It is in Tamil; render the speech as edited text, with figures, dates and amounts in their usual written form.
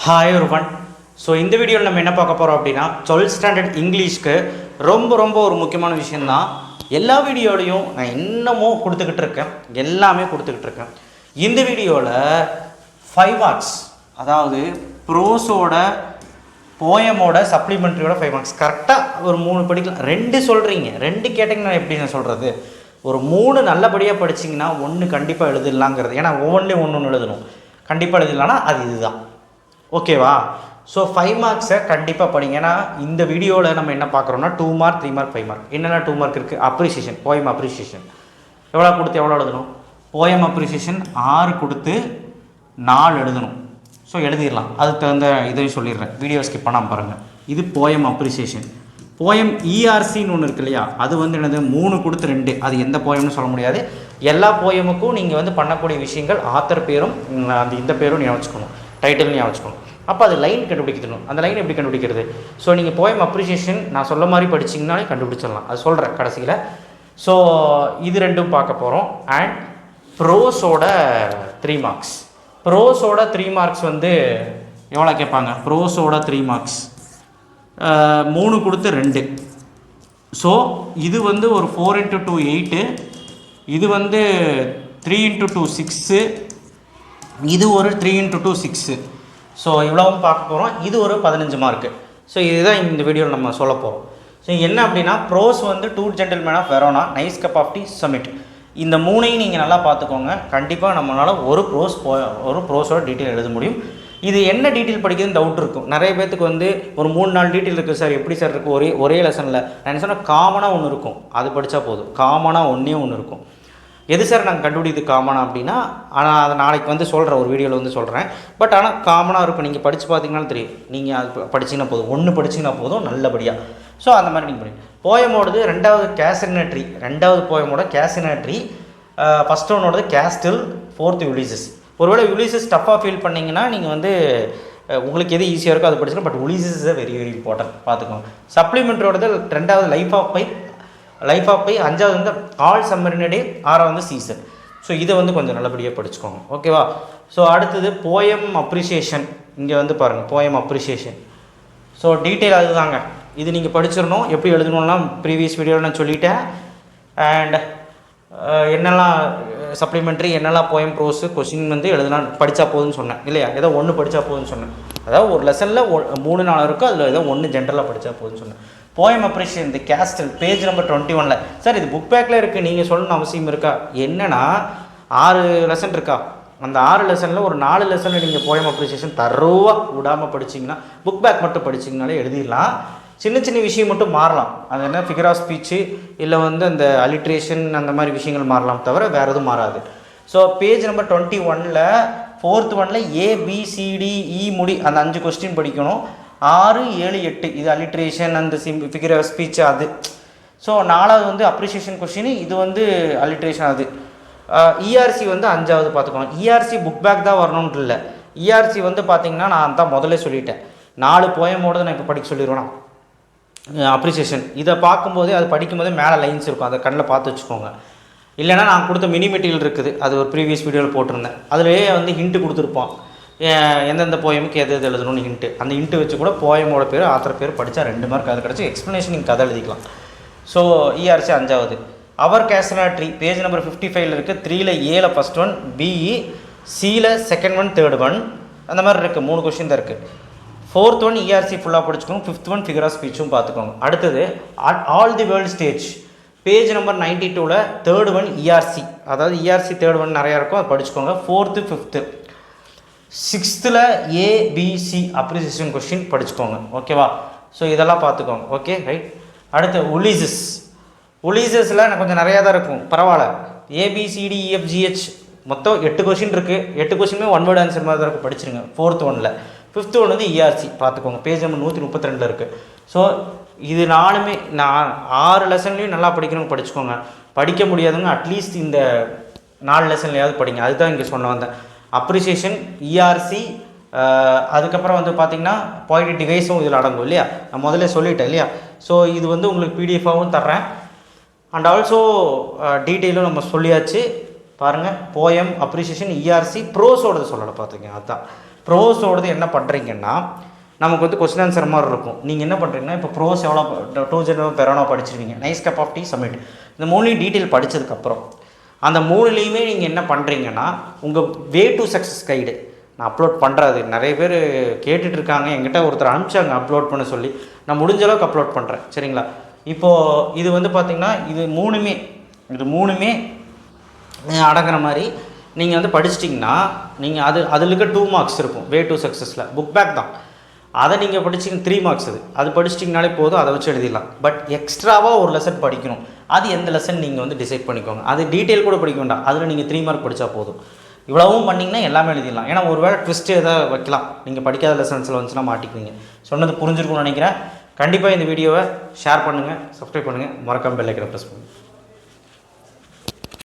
ஹாய் ஒருவன். ஸோ இந்த வீடியோவில் நம்ம என்ன பார்க்க போகிறோம் அப்படின்னா 12th ஸ்டாண்டர்ட் இங்கிலீஷ்க்கு ரொம்ப ஒரு முக்கியமான விஷயந்தான். எல்லா வீடியோலையும் நான் இன்னமும் கொடுத்துக்கிட்டு இருக்கேன், எல்லாமே கொடுத்துக்கிட்டு இருக்கேன். இந்த வீடியோவில் 5 மார்க்ஸ், அதாவது ப்ரோஸோட போயமோட சப்ளிமெண்ட்ரியோட 5 மார்க்ஸ் கரெக்டாக ஒரு 3 படிக்கலாம். 2 சொல்கிறீங்க, 2 கேட்டிங்கன்னா எப்படி நான் சொல்கிறது? ஒரு 3 நல்லபடியாக படிச்சிங்கன்னா 1 கண்டிப்பாக எழுதிடலாங்கிறது. ஏன்னா ஒவ்வொன்றிலையும் ஒன்று எழுதணும், கண்டிப்பாக எழுதிடலான்னா அது இதுதான். ஓகேவா? ஸோ 5 மார்க்ஸை கண்டிப்பாக படிங்க. ஏன்னா இந்த வீடியோவில் நம்ம என்ன பார்க்குறோம்னா 2 மார்க் 3 மார்க் 5 மார்க். என்னென்ன 2 மார்க் இருக்குது? அப்ரிசியேஷன், போயம் அப்ரிசியேஷன் எவ்வளோ கொடுத்து எவ்வளோ எழுதணும்? போயம் அப்ரிசியேஷன் 6 கொடுத்து 4 எழுதணும். ஸோ எழுதிடலாம். அதுக்கு தகுந்த இதையும் சொல்லிடுறேன், வீடியோ ஸ்கிப் பண்ணாமல் பாருங்கள். இது போயம் அப்ரிசியேஷன். போயம் இஆர்சின்னு ஒன்று இருக்கு இல்லையா, அது வந்து என்னது 3 கொடுத்து 2. அது எந்த போயம்னு சொல்ல முடியாது. எல்லா போயமுக்கும் நீங்கள் பண்ணக்கூடிய விஷயங்கள் ஆத்தர் பேரும் அந்த இந்த பேரும் ஞாபகம் வச்சுக்கணும், டைட்டில் ஞாபகம் வச்சுக்கணும். அப்போ அது லைன் கண்டுபிடிக்கணும். அந்த லைன் எப்படி கண்டுபிடிக்கிறது? ஸோ நீங்கள் போயம் அப்ரிசியேஷன் நான் சொல்ல மாதிரி படிச்சிங்கனாலே கண்டுபிடிச்சிடலாம். அது சொல்கிறேன் கடைசியில். ஸோ இது 2ம் பார்க்க போகிறோம். அண்ட் ப்ரோஸோட 3 மார்க்ஸ். ப்ரோஸோட 3 மார்க்ஸ் எவ்வளோ கேட்பாங்க? ப்ரோஸோட 3 மார்க்ஸ் 3 கொடுத்து 2. ஸோ இது ஒரு 4 × 2 8, இது 3 × 2 6, இது ஒரு 3 × 2 6. ஸோ இவ்வளவும் பார்க்க போகிறோம். இது ஒரு 15 மார்க்கு. ஸோ இதுதான் இந்த வீடியோவில் நம்ம சொல்ல போகிறோம். ஸோ என்ன அப்படின்னா, bros 2 gentleman of Verona, nice cup of tea, summit. இந்த 3ஐயும் நீங்கள் நல்லா பார்த்துக்கோங்க. கண்டிப்பாக நம்மளால் ஒரு ப்ரோஸோட டீட்டெயில் எழுத முடியும். இது என்ன டீட்டெயில் படிக்கிறதுன்னு டவுட் இருக்கும் நிறைய பேத்துக்கு. ஒரு 3-4 டீட்டெயில் இருக்குது சார், எப்படி சார் இருக்குது ஒரே லெசனில்? நான் என்ன சொன்னால், காமனாக ஒன்று இருக்கும், அது படித்தா போதும். காமனாக ஒன்று இருக்கும். எது சார் நாங்கள் கண்டுபிடிது காமனாக அப்படின்னா, ஆனால் அதை நாளைக்கு சொல்கிறேன், ஒரு வீடியோவில் சொல்கிறேன். பட் ஆனால் காமனாக இருக்கும். நீங்கள் படித்து பார்த்தீங்கன்னாலும் தெரியும். நீங்கள் அது படிச்சிங்கன்னா போதும், 1 படிச்சிங்கன்னா போதும் நல்லபடியாக. ஸோ அந்த மாதிரி நீங்கள் படிங்க. போயமோடது 2வது கேசினட்ரி, 2வது போயமோட கேசினட்ரி. ஃபஸ்ட் ஒன்னோடது கேஸ்டில், 4th யுலிசஸ். ஒருவேளை யுலிசஸ் டஃப்பாக ஃபீல் பண்ணிங்கன்னா நீங்கள் உங்களுக்கு எது ஈஸியாக இருக்கோ அதை படிச்சுக்கலாம். But Ulysses is very important, பார்த்துக்கோங்க. சப்ளிமெண்ட்ரியோடது 2வது லைஃப் ஆஃப் பை, 5வது ஆல் சம்மர் டே, 6வது சீசன். ஸோ இதை கொஞ்சம் நல்லபடியாக படிச்சுக்கோங்க. ஓகேவா? ஸோ அடுத்தது போயம் அப்ரிசியேஷன். இங்கே பாருங்கள், போயம் அப்ரிசியேஷன். ஸோ டீட்டெயில் அதுதாங்க. இது நீங்கள் படிச்சிடணும். எப்படி எழுதணும்லாம் ப்ரீவியஸ் வீடியோவில் நான் சொல்லிட்டேன். அண்ட் என்னெல்லாம் சப்ளிமெண்ட்ரி, என்னெல்லாம் போயம் ப்ரோஸு கொஸ்டின் எழுதலாம் படித்தா போதுன்னு சொன்னேன் இல்லையா? ஏதோ 1 படித்தா போதுன்னு சொன்னேன். அதாவது ஒரு லெசனில் 3-4 இருக்கும், அதில் ஏதோ 1 ஜென்ரலாக படித்தா போதுன்னு சொன்னேன். போயம் அப்ரிசியேஷன் இந்த கேஸ்டில், பேஜ் நம்பர் 21. சார் இது புக் பேக்கில் இருக்குது, நீங்கள் சொல்லணும்னு அவசியம் இருக்கா? என்னென்னா 6 லெசன் இருக்கா? அந்த 6 லெசனில் ஒரு 4 லெசனில் நீங்கள் போயம் அப்ரிசியேஷன் தரோவாக விடாமல் படிச்சிங்கன்னா, புக் பேக் மட்டும் படிச்சிங்கனாலே எழுதிடலாம். சின்ன விஷயம் மட்டும் மாறலாம். அது என்ன, ஃபிகர் ஆஃப் ஸ்பீச்சு இல்லை அந்த அலிட்ரேஷன் அந்த மாதிரி விஷயங்கள் மாறலாம், தவிர வேறு எதுவும் மாறாது. So page number 21 4th 1 ABCDE முடி அந்த 5 கொஸ்டின் படிக்கணும். 6, 7, 8 இது அலிட்ரேஷன் அந்த ஃபிகர் ஆஃப் ஸ்பீச் அது. ஸோ 4வது அப்ரிசியேஷன் கொஸ்டின், இது அலிட்ரேஷன் அது. இஆர்சி 5வது பார்த்துக்கோங்க. இஆர்சி புக் பேக் தான் வரணும்னு இல்லை. இஆர்சி பார்த்தீங்கன்னா நான் தான் முதல்ல சொல்லிட்டேன், 4 போயமோடு நான் இப்போ படிக்க சொல்லிடுவேன். அப்ரிசியேஷன் இதை பார்க்கும்போதே, அது படிக்கும்போதே மேலே லைன்ஸ் இருக்கும், அதை கண்ணில் பார்த்து வச்சுக்கோங்க. இல்லைனா நான் கொடுத்த மினி மெட்டீரியல் இருக்குது, அது ஒரு ப்ரீவியஸ் வீடியோவில் போட்டிருந்தேன். அதிலேயே ஹிண்ட்டு கொடுத்துருப்போம், எந்தெந்த போயமுக்கு எது எழுதணும்னு ஹிண்ட்டு. அந்த ஹிண்ட்டு வச்சு கூட போயமோட பேர், ஆத்தர் பேர் படித்தா 2 மார்க் அது கிடச்சி. எக்ஸ்ப்ளனேஷன் நீங்கள் கதை எழுதிக்கலாம். ஸோ இஆர்சி 5வது. அவர் கேஸ்டில் பேஜ் நம்பர் 55 இருக்குது. 3ல் Aல ஃபஸ்ட் 1, பிஇ, சியில் செகண்ட் 1, தேர்ட் 1 அந்த மாதிரி இருக்குது. 3 கொஸ்டின் தான் இருக்குது. 4th 1 இஆர்சி ஃபுல்லாக படிச்சுக்கோங்க. 5th 1 ஃபிகர் ஆஃப் ஸ்பீச்சும் பார்த்துக்கோங்க. அடுத்தது all the world stage, page number 92 third 1 ERC. அதாவது இஆர்சி தேர்ட் 1 நிறையா இருக்கும், அது படிச்சுக்கோங்க. 4th 5th 6th ABC appreciation question படிச்சுக்கோங்க. ஓகேவா? ஸோ இதெல்லாம் பார்த்துக்கோங்க. Okay right. அடுத்து உலிசஸில் எனக்கு கொஞ்சம் நிறையா தான் இருக்கும், பரவாயில்ல. ABCDEFGH மொத்தம் 8 கொஸ்டின் இருக்குது. 8 கொஸ்டினுமே 1 வேர்டு ஆன்சர் மாதிரி தான் இருக்குது, படிச்சிருங்க. 4th 1 5th 1 இஆர்சி பார்த்துக்கோங்க. பேஜ் நம்பர் 132 இருக்குது. ஸோ இது 4மே நான் 6 லெசன்லேயும் நல்லா படிக்கணும்னு படிச்சுக்கோங்க. படிக்க முடியாதுங்க, அட்லீஸ்ட் இந்த 4 லெசன்லையாவது படிங்க. அதுதான் இங்கே சொன்ன வந்தேன். அப்ரிசியேஷன், இஆர்சி, அதுக்கப்புறம் பார்த்திங்கன்னா பாயிண்ட் டிவைஸும் இதில் அடங்கும் இல்லையா? நான் முதல்ல சொல்லிட்டேன் இல்லையா? ஸோ இது உங்களுக்கு பிடிஎஃபாகவும் தர்றேன். அண்ட் ஆல்சோ டீட்டெயிலும் நம்ம சொல்லியாச்சு. பாருங்கள், போயம் அப்ரிசியேஷன், இஆர்சி, ப்ரோஸோடது சொல்லலை பார்த்துங்க. அதுதான் ப்ரோஸோடது என்ன பண்ணுறீங்கன்னா நமக்கு வந்து கொஸ்டின் ஆன்சர் மாதிரி இருக்கும். நீங்கள் என்ன பண்ணுறீங்கன்னா இப்போ ப்ரோஸ் எவ்வளோ 2 ஜெனோ பெரோனோ படிச்சிருவீங்க, nice cup of tea, submit. இந்த 3 டீட்டெயில் படித்ததுக்கப்புறம் அந்த 3லையுமே நீங்கள் என்ன பண்ணுறீங்கன்னா உங்கள் வே டு சக்ஸஸ் கைடு நான் அப்லோட் பண்ணுறது நிறைய பேர் கேட்டுட்ருக்காங்க. என்கிட்ட ஒருத்தர் அனுப்பிச்சாங்க அப்லோட் பண்ண சொல்லி. நான் முடிஞ்ச அளவுக்கு அப்லோட் பண்ணுறேன். சரிங்களா? இப்போது இது வந்து பார்த்திங்கன்னா இது மூணுமே அடங்குற மாதிரி நீங்கள் வந்து படிச்சிட்டிங்கன்னா நீங்கள் அதில் இருக்க 2 மார்க்ஸ் இருக்கும். வே டு சக்ஸஸில் புக் பேக் தான். அதை நீங்கள் படிச்சிங்க 3 மார்க்ஸ் அது படிச்சிட்டிங்கனாலே போதும், அதை வச்சு எழுதிடலாம். பட் எக்ஸ்ட்ராவாக ஒரு லெசன் படிக்கணும். அது எந்த லெசன் நீங்கள் வந்து டிசைட் பண்ணிக்கோங்க. அது டீட்டெயில் கூட படிக்க வேண்டாம், அதில் நீங்கள் 3 மார்க் படித்தா போதும். இவ்வளவும் பண்ணிங்கன்னா எல்லாமே எழுதிடலாம். ஏன்னா ஒரு வேளை ட்விஸ்ட்டு எதாவது வைக்கலாம், நீங்கள் படிக்காத லெசன்ஸில் வந்துச்சுன்னா மாட்டிக்குவீங்க. சொன்னது புரிஞ்சிருக்கும்னு நினைக்கிறேன். கண்டிப்பாக இந்த வீடியோவை ஷேர் பண்ணுங்கள், சப்ஸ்கிரைப் பண்ணுங்கள், மறக்காமல் பெல் ஐக்கனை ப்ரெஸ் பண்ணுங்கள்.